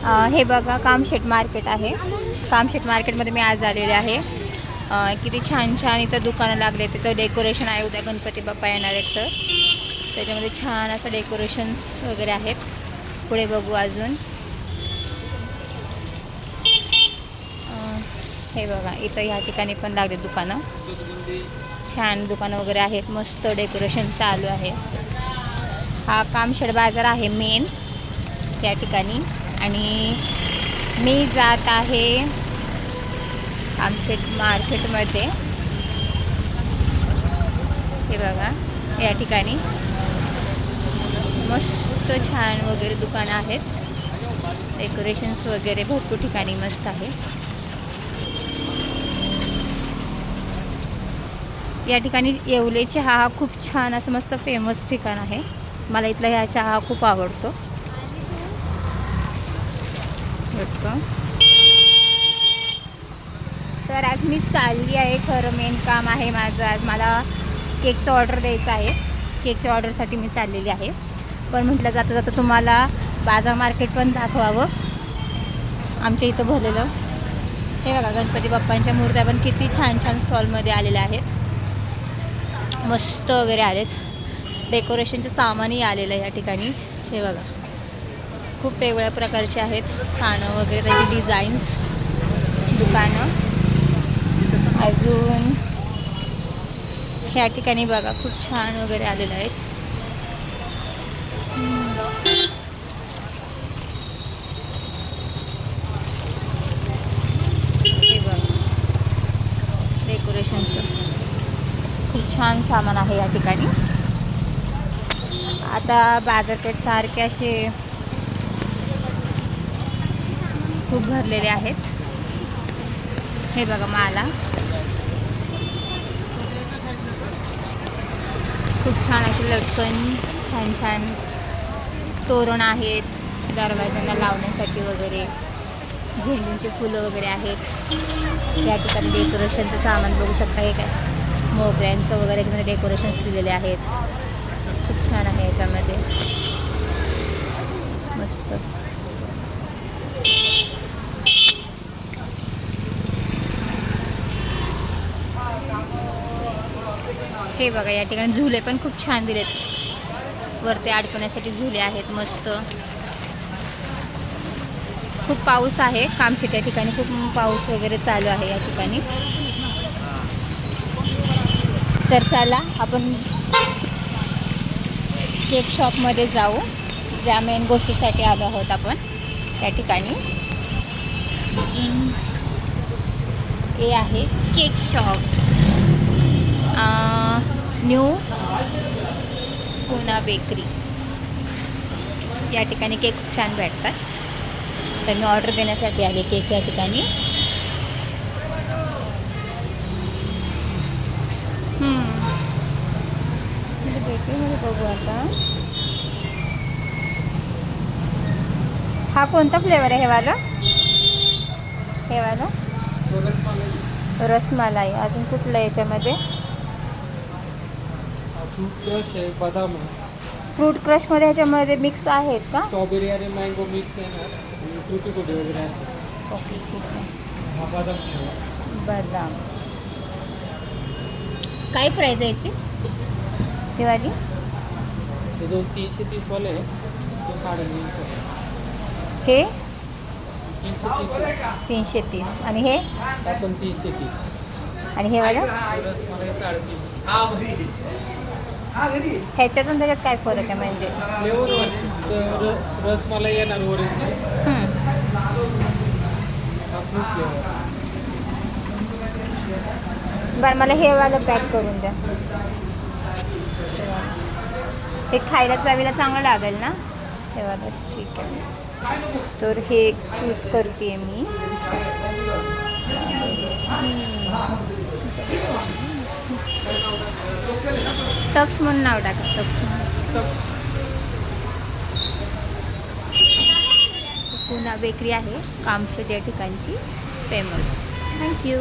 हे बघा कामशेट मार्केट आहे. कामशेट मार्केटमध्ये मी आज आलेले आहे. किती छान छान इथं दुकानं लागले. तिथं डेकोरेशन आहे. उद्या गणपती बाप्पा येणार आहेत तर त्याच्यामध्ये छान असं डेकोरेशन्स वगैरे आहेत. पुढे बघू अजून. हे बघा इथं ह्या ठिकाणी पण लागले दुकानं. छान दुकानं वगैरे आहेत. मस्त डेकोरेशन चालू आहे. हा कामशेट बाजार आहे मेन त्या ठिकाणी. आणि मी जात आहे कामशेट मार्केटमध्ये. हे बघा या ठिकाणी मस्त छान वगैरे दुकानं आहेत. डेकोरेशन्स वगैरे भरपूर ठिकाणी मस्त आहे. या ठिकाणी येवले चहा हा खूप छान असं मस्त फेमस ठिकाण आहे. मला इथला ह्या चहा खूप आवडतो. तर आज मी चालली आहे. खरं मेन काम आहे माझं. आज मला केकचं ऑर्डर द्यायचं आहे. केकच्या ऑर्डरसाठी मी चाललेली आहे. पण म्हटलं जाता जाता तुम्हाला बाजार मार्केट पण दाखवावं आमच्या इथं भरलेलं. हे बघा गणपती बाप्पांच्या मूर्त्या पण किती छान छान स्टॉलमध्ये आलेल्या आहेत. मस्त वगैरे आलेत. डेकोरेशनचं सामानही आलेलं आहे या ठिकाणी. हे बघा खूप वेगवेगळ्या प्रकारचे आहेत. खाणं वगैरे त्याची डिझाईन्स दुकानं. अजून ह्या ठिकाणी बघा खूप छान वगैरे आलेलं आहेत. हे बघा डेकोरेशनचं खूप छान सामान आहे या ठिकाणी. आता बाजारपेठ सारखे असे खूप भरलेले आहेत. हे बघा माला खूप छान असे लटकन छान छान तोरण आहेत. दरवाज्यांना लावण्यासाठी वगैरे झेंडूची फुलं वगैरे आहेत. या ठिकाणी डेकोरेशनचं सामान बघू शकता. हे काय मोगऱ्यांचं वगैरे याच्यामध्ये डेकोरेशन्स दिलेले आहेत. खूप छान आहे याच्यामध्ये मस्त. हे बघा या ठिकाणी झुले पण खूप छान दिलेत. वरती अडकवण्यासाठी झुले आहेत मस्त. खूप पाऊस आहे कामशेट या ठिकाणी. खूप पाऊस वगैरे चालू आहे या ठिकाणी. तर चला आपण केक शॉपमध्ये जाऊ. ज्या मेन गोष्टीसाठी आलो आहोत आपण त्या ठिकाणी. हे आहे cake shop new Poona bakery. या ठिकाणी केक खूप छान भेटतात. तर मी ऑर्डर देण्यासाठी आले केक या ठिकाणी. बेकरीमध्ये बघू आता. हा कोणता फ्लेवर आहे? हे वाला रसमलाई. अजून कुठलं याच्यामध्ये? बदाम फ्रूट क्रशमध्ये ह्याच्यामध्ये मिक्स आहेत का? स्ट्रॉबेरी आणि मँगो मिक्स आहे ना. ट्रुटी फ्रुटी वगैरे असतं. ओके ठीक आहे. हा बदाम. काय प्राईज आहे याची? ही वाली ते 330 वाले आहे. तो 350. हे 330. 330 आणि हे आपण 330. आणि हे वाला रसमलाई 350. ह्याच्यातून त्याच्यात काय फरक आहे म्हणजे? फ्लेवर रसमलाई येणार ओरिजिनल. बरं मला हे वालं पॅक करून द्या. हे खायला चवीला चांगलं लागेल ना हे वालं? ठीक आहे. तर हे चूज करते मी. टक्स म्हणून नाव टाका. टक्स. पुना बेकरी आहे कामशेट या ठिकाणची फेमस. थँक्यू.